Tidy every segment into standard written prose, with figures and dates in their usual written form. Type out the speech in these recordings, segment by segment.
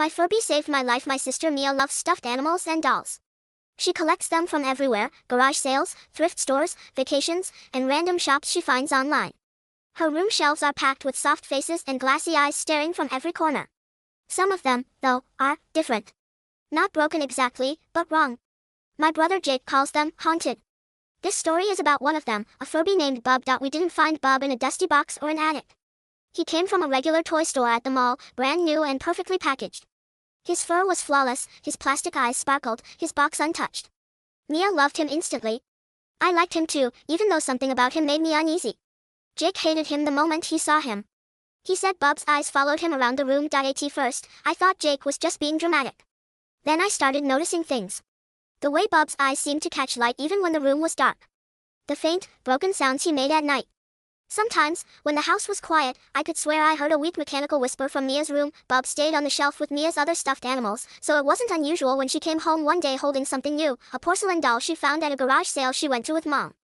My Furby saved my life. My sister Mia loves stuffed animals and dolls. She collects them from everywhere, garage sales, thrift stores, vacations, and random shops she finds online. Her room shelves are packed with soft faces and glassy eyes staring from every corner. Some of them, though, are different. Not broken exactly, but wrong. My brother Jake calls them haunted. This story is about one of them, a Furby named Bub. We didn't find Bub in a dusty box or an attic. He came from a regular toy store at the mall, brand new and perfectly packaged. His fur was flawless, his plastic eyes sparkled, his box untouched. Mia loved him instantly. I liked him too, even though something about him made me uneasy. Jake hated him the moment he saw him. He said Bub's eyes followed him around the room. At first, I thought Jake was just being dramatic. Then I started noticing things. The way Bub's eyes seemed to catch light even when the room was dark. The faint, broken sounds he made at night. Sometimes, when the house was quiet, I could swear I heard a weak mechanical whisper from Mia's room. Bub stayed on the shelf with Mia's other stuffed animals, so it wasn't unusual when she came home one day holding something new, a porcelain doll she found at a garage sale she went to with Mom.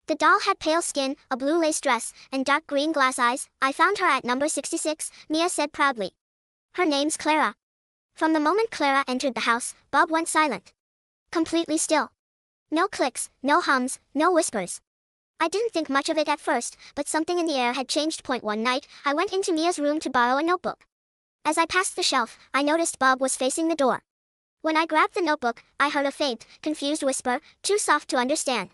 The doll had pale skin, a blue lace dress, and dark green glass eyes. I found her at number 66, Mia said proudly. Her name's Clara. From the moment Clara entered the house, Bub went silent. Completely still. No clicks, no hums, no whispers. I didn't think much of it at first, but something in the air had changed. One night, I went into Mia's room to borrow a notebook. As I passed the shelf, I noticed Bub was facing the door. When I grabbed the notebook, I heard a faint, confused whisper, too soft to understand.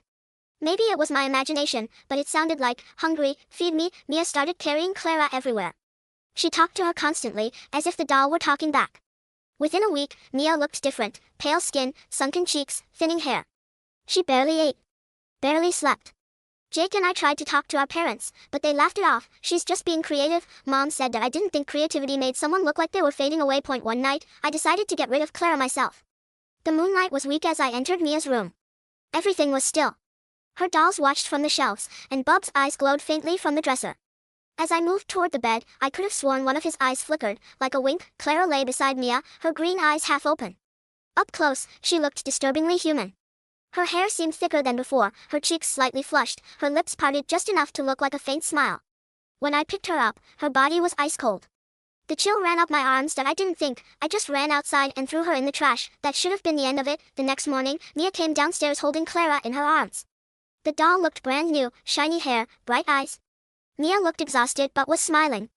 Maybe it was my imagination, but it sounded like, hungry, feed me. Mia started carrying Clara everywhere. She talked to her constantly, as if the doll were talking back. Within a week, Mia looked different, pale skin, sunken cheeks, thinning hair. She barely ate. Barely slept. Jake and I tried to talk to our parents, but they laughed it off. She's just being creative. Mom said that I didn't think creativity made someone look like they were fading away. One night, I decided to get rid of Clara myself. The moonlight was weak as I entered Mia's room. Everything was still. Her dolls watched from the shelves, and Bub's eyes glowed faintly from the dresser. As I moved toward the bed, I could have sworn one of his eyes flickered, like a wink. Clara lay beside Mia, her green eyes half open. Up close, she looked disturbingly human. Her hair seemed thicker than before, her cheeks slightly flushed, her lips parted just enough to look like a faint smile. When I picked her up, her body was ice cold. The chill ran up my arms. I didn't think, I just ran outside and threw her in the trash. That should have been the end of it. The next morning, Mia came downstairs holding Clara in her arms. The doll looked brand new, shiny hair, bright eyes. Mia looked exhausted but was smiling.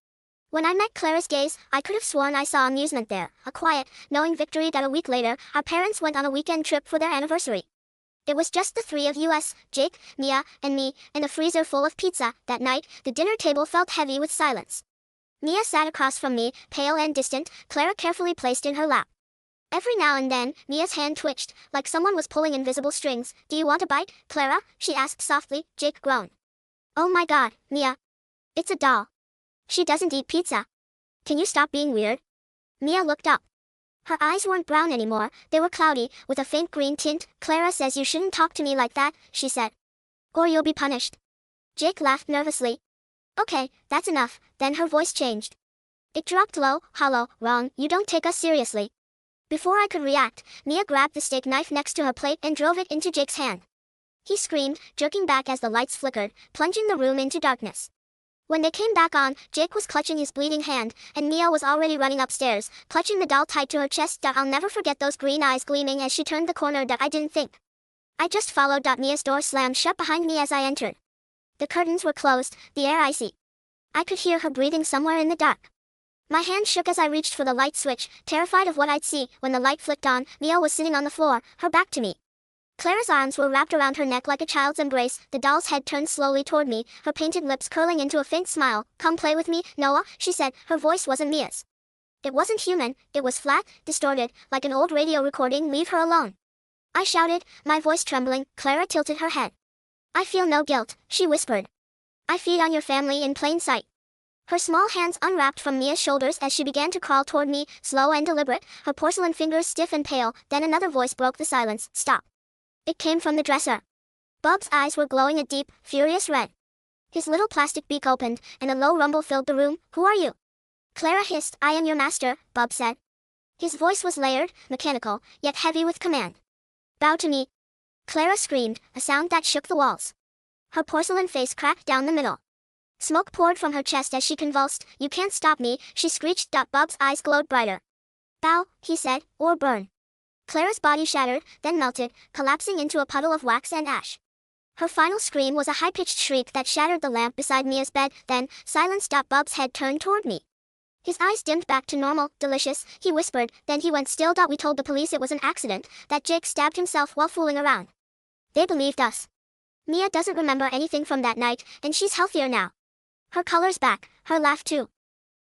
When I met Clara's gaze, I could have sworn I saw amusement there, a quiet, knowing victory. A week later, our parents went on a weekend trip for their anniversary. It was just the three of us, Jake, Mia, and me, and a freezer full of pizza. That night, the dinner table felt heavy with silence. Mia sat across from me, pale and distant, Clara carefully placed in her lap. Every now and then, Mia's hand twitched, like someone was pulling invisible strings. Do you want a bite, Clara? She asked softly. Jake groaned. Oh my God, Mia. It's a doll. She doesn't eat pizza. Can you stop being weird? Mia looked up. Her eyes weren't brown anymore, they were cloudy, with a faint green tint. Clara says you shouldn't talk to me like that, she said. Or you'll be punished. Jake laughed nervously. Okay, that's enough. Then her voice changed. It dropped low, hollow. Wrong, you don't take us seriously. Before I could react, Mia grabbed the steak knife next to her plate and drove it into Jake's hand. He screamed, jerking back as the lights flickered, plunging the room into darkness. When they came back on, Jake was clutching his bleeding hand, and Mia was already running upstairs, clutching the doll tight to her chest. I'll never forget those green eyes gleaming as she turned the corner. I didn't think. I just followed. Mia's door slammed shut behind me as I entered. The curtains were closed, the air icy. I could hear her breathing somewhere in the dark. My hand shook as I reached for the light switch, terrified of what I'd see. When the light flicked on, Mia was sitting on the floor, her back to me. Clara's arms were wrapped around her neck like a child's embrace. The doll's head turned slowly toward me, her painted lips curling into a faint smile. Come play with me, Noah, she said. Her voice wasn't Mia's. It wasn't human, it was flat, distorted, like an old radio recording. Leave her alone. I shouted, my voice trembling. Clara tilted her head. I feel no guilt, she whispered. I feed on your family in plain sight. Her small hands unwrapped from Mia's shoulders as she began to crawl toward me, slow and deliberate, her porcelain fingers stiff and pale. Then another voice broke the silence. Stop. It came from the dresser. Bub's eyes were glowing a deep, furious red. His little plastic beak opened, and a low rumble filled the room. Who are you? Clara hissed. I am your master, Bub said. His voice was layered, mechanical, yet heavy with command. Bow to me. Clara screamed, a sound that shook the walls. Her porcelain face cracked down the middle. Smoke poured from her chest as she convulsed. You can't stop me, she screeched. Bub's eyes glowed brighter. Bow, he said, or burn. Clara's body shattered, then melted, collapsing into a puddle of wax and ash. Her final scream was a high-pitched shriek that shattered the lamp beside Mia's bed, then, silenced. Bub's head turned toward me. His eyes dimmed back to normal. Delicious, he whispered, then he went still. We told the police it was an accident, that Jake stabbed himself while fooling around. They believed us. Mia doesn't remember anything from that night, and she's healthier now. Her color's back, her laugh too.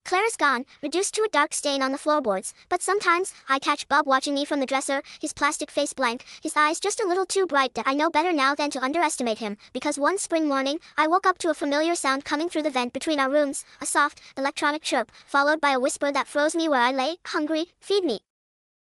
Clara's gone, reduced to a dark stain on the floorboards, but sometimes, I catch Bub watching me from the dresser, his plastic face blank, his eyes just a little too bright. That I know better now than to underestimate him, because one spring morning, I woke up to a familiar sound coming through the vent between our rooms, a soft, electronic chirp, followed by a whisper that froze me where I lay, hungry, feed me.